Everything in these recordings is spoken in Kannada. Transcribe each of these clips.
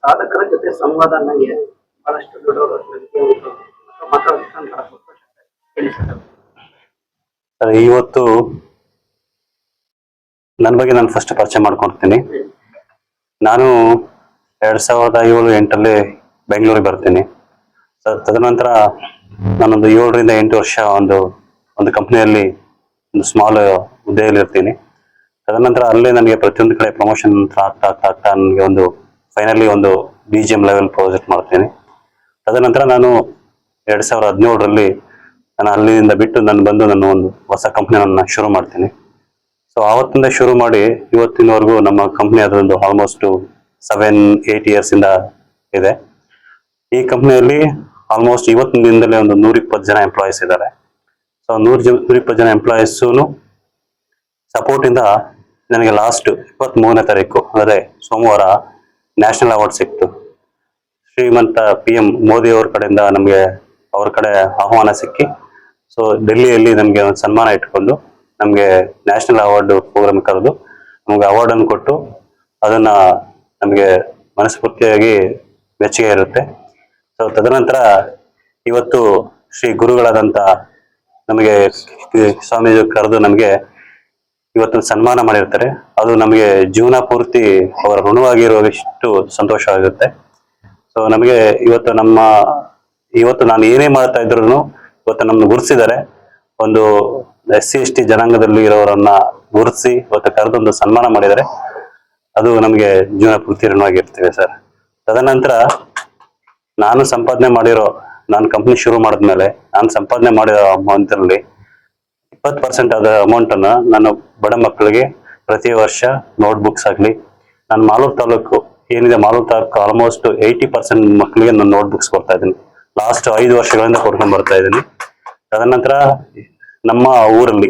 ಸಾಧಕರ ಜೊತೆ ಸಂವಾದ ನನಗೆ ಬಹಳಷ್ಟು ದೊಡ್ಡವರು ಮಾತಾಡೋದಕ್ಕೆ ಸಂತೋಷ. ಹೇಳಿ ಸರ್, ಇವತ್ತು ನನ್ನ ಬಗ್ಗೆ ನಾನು ಫಸ್ಟ್ ಪರಿಚಯ ಮಾಡ್ಕೊಳ್ತೀನಿ. ನಾನು 2007-8 ಬೆಂಗಳೂರಿಗೆ ಬರ್ತೀನಿ. ತದನಂತರ ನಾನೊಂದು 7ರಿಂದ 8 ವರ್ಷ ಒಂದು ಕಂಪ್ನಿಯಲ್ಲಿ ಒಂದು ಸ್ಮಾಲ್ ಹುದ್ದೆಯಲ್ಲಿ ಇರ್ತೀನಿ. ತದನಂತರ ಅಲ್ಲೇ ನನಗೆ ಪ್ರತಿಯೊಂದು ಕಡೆ ಪ್ರಮೋಷನ್ ಆಗ್ತಾ ನನಗೆ ಒಂದು ಫೈನಲಿ ಒಂದು BGM ಲೆವೆಲ್ ಪ್ರಾಜೆಕ್ಟ್ ಮಾಡ್ತೀನಿ. ತದನಂತರ ನಾನು 2017 ನಾನು ಅಲ್ಲಿಂದ ಬಿಟ್ಟು ನಾನು ಬಂದು ನನ್ನ ಒಂದು ಹೊಸ ಕಂಪ್ನಿ ನನ್ನ ಶುರು ಮಾಡ್ತೀನಿ. ಸೊ ಆವತ್ತಿಂದ ಶುರು ಮಾಡಿ ಇವತ್ತಿನವರೆಗೂ ನಮ್ಮ ಕಂಪ್ನಿ ಅದೊಂದು ಆಲ್ಮೋಸ್ಟ್ 7-8 ಇಯರ್ಸ್ ಇಂದ ಇದೆ. ಈ ಕಂಪ್ನಿಯಲ್ಲಿ ಆಲ್ಮೋಸ್ಟ್ ಇವತ್ತಿನ ದಿನದಲ್ಲಿ ಒಂದು 120 ಜನ ಎಂಪ್ಲಾಯೀಸ್ ಇದ್ದಾರೆ. ಸೊ 120 ಜನ ಎಂಪ್ಲಾಯೀಸು ಸಪೋರ್ಟ್ ಇಂದ ನನಗೆ ಲಾಸ್ಟ್ 23ನೇ ತಾರೀಕು ಅಂದರೆ ಸೋಮವಾರ ನ್ಯಾಷನಲ್ ಅವಾರ್ಡ್ ಸಿಕ್ತು. ಶ್ರೀಮಂತ PM ಮೋದಿ ಅವ್ರ ಕಡೆಯಿಂದ ನಮಗೆ ಅವ್ರ ಕಡೆ ಆಹ್ವಾನ ಸಿಕ್ಕಿ, ಸೊ ಡೆಲ್ಲಿಯಲ್ಲಿ ನಮಗೆ ಒಂದು ಸನ್ಮಾನ ಇಟ್ಕೊಂಡು ನಮಗೆ ನ್ಯಾಷನಲ್ ಅವಾರ್ಡ್ ಪ್ರೋಗ್ರಾಮ್ ಕರೆದು ನಮಗೆ ಅವಾರ್ಡ್ ಅನ್ನು ಕೊಟ್ಟು ಅದನ್ನ ನಮಗೆ ಮನಸ್ಫೂರ್ತಿಯಾಗಿ ಮೆಚ್ಚುಗೆ ಇರುತ್ತೆ. ಸೊ ತದನಂತರ ಇವತ್ತು ಶ್ರೀ ಗುರುಗಳಾದಂತ ನಮಗೆ ಸ್ವಾಮೀಜಿ ಕರೆದು ನಮಗೆ ಇವತ್ತು ಸನ್ಮಾನ ಮಾಡಿರ್ತಾರೆ. ಅದು ನಮಗೆ ಜೀವನ ಪೂರ್ತಿ ಅವರ ಋಣವಾಗಿರುವಷ್ಟು ಸಂತೋಷವಾಗುತ್ತೆ. ಸೊ ನಮಗೆ ಇವತ್ತು ನಾನು ಏನೇ ಮಾಡ್ತಾ ಇದ್ರು ಇವತ್ತು ನಮ್ಮನ್ನು ಗುರುತಿಸಿದ್ದಾರೆ. ಒಂದು SC/ST ಜನಾಂಗದಲ್ಲಿ ಇರೋರನ್ನ ಗುರುತಿಸಿ ಇವತ್ತು ಕರೆದೊಂದು ಸನ್ಮಾನ ಮಾಡಿದ್ದಾರೆ. ಅದು ನಮಗೆ ಜೀವನ ಪೂರ್ತಿ ಋಣವಾಗಿರ್ತೇವೆ ಸರ್. ತದನಂತರ ನಾನು ಸಂಪಾದನೆ ಮಾಡಿರೋ, ನಾನು ಕಂಪ್ನಿ ಶುರು ಮಾಡಿದ್ಮೇಲೆ ನಾನು ಸಂಪಾದನೆ ಮಾಡಿರೋ ಅಮೌಂಟಲ್ಲಿ 20% ಆದ ಅಮೌಂಟ್ ಅನ್ನ ನಾನು ಬಡ ಮಕ್ಕಳಿಗೆ ಪ್ರತಿ ವರ್ಷ ನೋಟ್ಬುಕ್ಸ್ ಆಗಲಿ, ನಾನು ಮಾಲೂರು ತಾಲೂಕು ಏನಿದೆ, ಮಾಲೂರು ತಾಲೂಕು ಆಲ್ಮೋಸ್ಟ್ 80% ಮಕ್ಕಳಿಗೆ ನಾನು ನೋಟ್ಬುಕ್ಸ್ ಕೊಡ್ತಾ ಇದ್ದೀನಿ. ಲಾಸ್ಟ್ 5 ವರ್ಷಗಳಿಂದ ಕೊಡ್ಕೊಂಡು ಬರ್ತಾ ಇದ್ದೀನಿ. ತದನಂತರ ನಮ್ಮ ಊರಲ್ಲಿ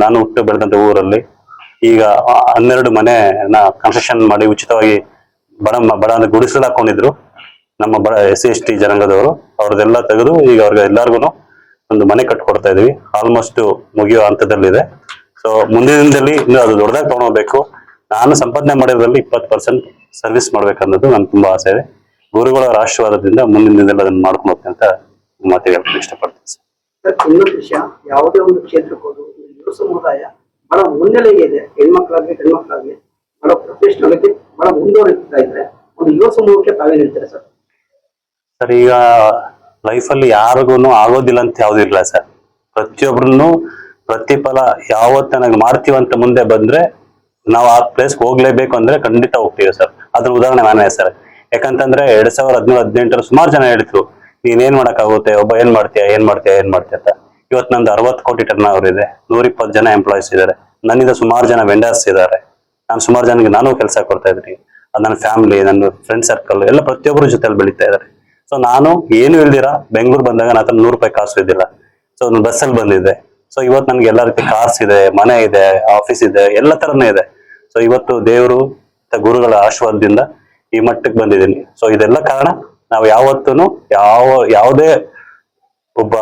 ನಾನು ಹುಟ್ಟು ಬೆಳೆದಂತ ಊರಲ್ಲಿ ಈಗ 12 ಮನೆನ ಕನ್ಸ್ಟ್ರಕ್ಷನ್ ಮಾಡಿ ಉಚಿತವಾಗಿ ಬಡ ಗುಡಿಸಲು ಹಾಕೊಂಡಿದ್ರು ನಮ್ಮ ಬಡ SC/ST ಜನಾಂಗದವರು. ಅವ್ರದ್ದೆಲ್ಲ ತೆಗೆದು ಈಗ ಅವ್ರಿಗೆ ಎಲ್ಲಾರ್ಗು ಒಂದು ಮನೆ ಕಟ್ಕೊಡ್ತಾ ಇದೀವಿ. ಆಲ್ಮೋಸ್ಟ್ ಮುಗಿಯೋ ಹಂತದಲ್ಲಿದೆ. ಸೊ ಮುಂದಿನ ದಿನದಲ್ಲಿ ಇನ್ನು ಅದು ದೊಡ್ಡದಾಗಿ ತಗೊಂಡೋಗ್ಬೇಕು. ನಾನು ಸಂಪಾದನೆ ಮಾಡಿದ್ರಲ್ಲಿ 20% ಸರ್ವಿಸ್ ಮಾಡ್ಬೇಕನ್ನೋದು ನನ್ಗೆ ತುಂಬಾ ಆಸೆ ಇದೆ. ಗುರುಗಳ ಆಶೀರ್ವಾದದಿಂದ ಮುಂದಿನ ದಿನದಲ್ಲಿ ಅದನ್ನ ಮಾಡ್ಕೊಂಡು ಹೋಗ್ತೀನಿ ಅಂತ ಮಾತಿಗೆ ಇಷ್ಟಪಡ್ತೀನಿ ಸರ್. ಇನ್ನೊಂದು ವಿಷಯ, ಯಾವುದೇ ಒಂದು ಕ್ಷೇತ್ರಕ್ಕೆ ಯುವ ಸಮುದಾಯ ಬಹಳ ಮುನ್ನೆಲೆಗೆ ಇದೆ. ಹೆಣ್ಮಕ್ಳಾಗ್ಲಿ ಗಂಡ್ಮಕ್ಳಾಗ್ಲಿ ಬಹಳ ಪ್ರೊಫೆಷನಲ್ ಆಗಿ ಬಹಳ ಮುಂದುವರಿತಾ ಇದ್ರೆ ಒಂದು ಯುವ ಸಮೂಹಕ್ಕೆ ತಾವೇನ್ ಹೇಳ್ತಾರೆ ಸರ್? ಸರ್, ಈಗ ಲೈಫಲ್ಲಿ ಯಾರಿಗೂ ಆಗೋದಿಲ್ಲ ಅಂತ ಯಾವ್ದು ಇಲ್ಲ ಸರ್. ಪ್ರತಿಯೊಬ್ಬರನ್ನು ಪ್ರತಿಫಲ ಯಾವತ್ತು ನನಗೆ ಮಾಡ್ತೀವಂತ ಮುಂದೆ ಬಂದ್ರೆ ನಾವು ಆ ಪ್ಲೇಸ್ಗೆ ಹೋಗ್ಲೇಬೇಕು ಅಂದ್ರೆ ಖಂಡಿತ ಹೋಗ್ತೀವಿ ಸರ್. ಅದ್ರ ಉದಾಹರಣೆ ನಾನೇ ಸರ್. ಯಾಕಂತಂದ್ರೆ 2017-18 ಸುಮಾರು ಜನ ಹೇಳಿದ್ರು, ನೀನ್ ಏನ್ ಮಾಡಕ್ಕಾಗುತ್ತೆ, ಒಬ್ಬ ಏನ್ ಮಾಡ್ತೀಯ ಅಂತ. ಇವತ್ತು ನಂದು 60 ಕೋಟಿ ಟರ್ನ್ ಓವರ್ ಇದೆ, 120 ಜನ ಎಂಪ್ಲಾಯೀಸ್ ಇದ್ದಾರೆ, ನನ್ನಿಂದ ಸುಮಾರು ಜನ ವೆಂಡರ್ಸ್ ಇದ್ದಾರೆ, ನಾನು ಸುಮಾರು ಜನಕ್ಕೆ ನಾನು ಕೆಲಸ ಕೊಡ್ತಾ ಇದ್ದೀನಿ. ಅದು ನನ್ನ ಫ್ಯಾಮಿಲಿ, ನನ್ನ ಫ್ರೆಂಡ್ ಸರ್ಕಲ್ ಎಲ್ಲ ಪ್ರತಿಯೊಬ್ಬರ ಜೊತೆಲಿ ಬೆಳೀತಾ ಇದ್ದಾರೆ. ಸೊ ನಾನು ಏನು ಇಲ್ದಿರ ಬೆಂಗಳೂರು ಬಂದಾಗ ನನ್ನ ಹತ್ರ 100 ರೂಪಾಯಿ ಕಾಸು ಇದ್ದಿಲ್ಲ. ಸೊ ಒಂದು ಬಸ್ಸಲ್ಲಿ ಬಂದಿದ್ದೆ. ಸೊ ಇವತ್ತು ನನ್ಗೆ ಎಲ್ಲ ರೀತಿ ಕಾರ್ಸ್ ಇದೆ, ಮನೆ ಇದೆ, ಆಫೀಸ್ ಇದೆ, ಎಲ್ಲ ತರನೇ ಇದೆ. ಸೊ ಇವತ್ತು ದೇವರು ಗುರುಗಳ ಆಶೀರ್ವಾದದಿಂದ ಈ ಮಟ್ಟಕ್ಕೆ ಬಂದಿದ್ದೀನಿ. ಸೊ ಇದೆಲ್ಲ ಕಾರಣ ನಾವು ಯಾವತ್ತೂ ಯಾವುದೇ ಒಬ್ಬ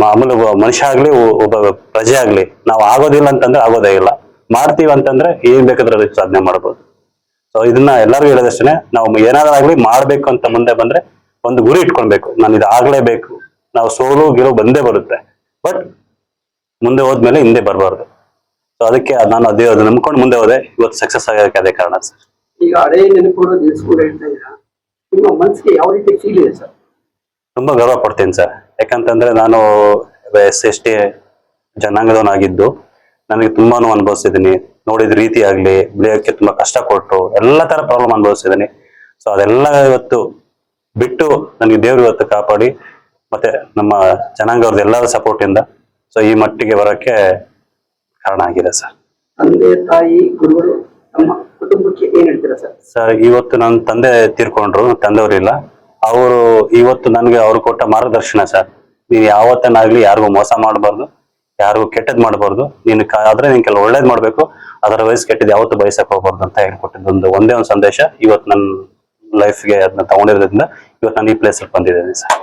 ಮಾಮೂಲು ಮನುಷ್ಯ ಆಗ್ಲಿ, ಒಬ್ಬ ಪ್ರಜೆ ಆಗ್ಲಿ, ನಾವು ಆಗೋದಿಲ್ಲ ಅಂತಂದ್ರೆ ಆಗೋದೇ ಇಲ್ಲ, ಮಾಡ್ತೀವಿ ಅಂತಂದ್ರೆ ಏನ್ ಬೇಕಾದ್ರೂ ಅದಕ್ಕೆ ಸಾಧನೆ ಮಾಡ್ಬೋದು. ಸೊ ಇದನ್ನ ಎಲ್ಲರಿಗೂ ಹೇಳೋದಷ್ಟೇ, ನಾವು ಏನಾದ್ರೂ ಆಗ್ಲಿ ಮಾಡ್ಬೇಕು ಅಂತ ಮುಂದೆ ಬಂದ್ರೆ ಒಂದು ಗುರಿ ಇಟ್ಕೊಳ್ಬೇಕು, ನಾನು ಇದು ಆಗ್ಲೇಬೇಕು. ನಾವು ಸೋಲು ಗೆಲುವು ಬಂದೇ ಬರುತ್ತೆ, ಬಟ್ ಮುಂದೆ ಹೋದ್ಮೇಲೆ ಹಿಂದೆ ಬರಬಾರ್ದು. ಸೊ ಅದಕ್ಕೆ ನಾನು ಅದೇ ನಂಬ್ಕೊಂಡು ಮುಂದೆ ಹೋದೆ. ಇವತ್ತು ಸಕ್ಸಸ್ ಆಗೋಕೆ ಅದೇ ಕಾರಣ ಸರ್. ಈಗ ಹಳೆ ನೆನಪುಗಳು ನಿಲ್ಸ್ಕೊಂಡು ಹೇಳ್ತಾ ಇದ್ದೀರಾ, ನಿಮ್ಮ ಮನಸ್ಸಿಗೆ ಯಾವ ರೀತಿ ಫೀಲ್ ಇದೆ ಸರ್? ತುಂಬಾ ಗರ್ವ ಪಡ್ತೀನಿ ಸರ್. ಯಾಕಂತಂದ್ರೆ ನಾನು SC/ST ಜನಾಂಗದವನಾಗಿದ್ದು ನನಗೆ ತುಂಬಾನು ಅನುಭವಿಸಿದ್ದೀನಿ. ನೋಡಿದ ರೀತಿ ಆಗ್ಲಿ, ಬೆಳೆಯೋಕ್ಕೆ ತುಂಬಾ ಕಷ್ಟ ಕೊಟ್ಟು ಎಲ್ಲ ತರ ಪ್ರಾಬ್ಲಮ್ ಅನುಭವಿಸಿದ್ದೀನಿ. ಸೊ ಅದೆಲ್ಲ ಇವತ್ತು ಬಿಟ್ಟು ನನಗೆ ದೇವ್ರು ಇವತ್ತು ಕಾಪಾಡಿ, ಮತ್ತೆ ನಮ್ಮ ಜನಾಂಗವ್ರದ್ದು ಎಲ್ಲರ ಸಪೋರ್ಟ್ ಇಂದ ಸೊ ಈ ಮಟ್ಟಿಗೆ ಬರೋಕ್ಕೆ ಕಾರಣ ಆಗಿದೆ ಸರ್. ತಂದೆ ತಾಯಿ ಗುರುಗಳು ನಮ್ಮ ಕುಟುಂಬಕ್ಕೆ ಏನ್ ಹೇಳ್ತೀರಾ ಸರ್? ಸರ್, ಇವತ್ತು ನನ್ನ ತಂದೆ ತೀರ್ಕೊಂಡ್ರು, ತಂದೆಯವರಿಲ್ಲ. ಅವರು ಇವತ್ತು ನನಗೆ ಅವ್ರು ಕೊಟ್ಟ ಮಾರ್ಗದರ್ಶನ ಸರ್. ನೀನ್ ಯಾವತ್ತನಾಗ್ಲಿ ಯಾರಿಗೂ ಮೋಸ ಮಾಡಬಾರ್ದು, ಯಾರಿಗೂ ಕೆಟ್ಟದ್ ಮಾಡಬಾರ್ದು, ಆದ್ರೆ ನೀನ್ ಕೆಲವು ಒಳ್ಳೇದ್ ಮಾಡ್ಬೇಕು, ಅದರ ವಯಸ್ಸು ಕೆಟ್ಟದ್ ಯಾವತ್ತು ಬಯಸಕ್ ಹೋಗ್ಬಾರ್ದು ಅಂತ ಹೇಳ್ಕೊಟ್ಟಿದ್ದು ಒಂದೇ ಒಂದು ಸಂದೇಶ ಇವತ್ತು ನನ್ನ ಲೈಫ್ಗೆ ಅದನ್ನ ತಗೊಂಡಿರೋದ್ರಿಂದ ಇವತ್ತು ನಾನು ಈ ಪ್ಲೇಸ್ ಅಲ್ಲಿ ಬಂದಿದ್ದೇನೆ ಸರ್.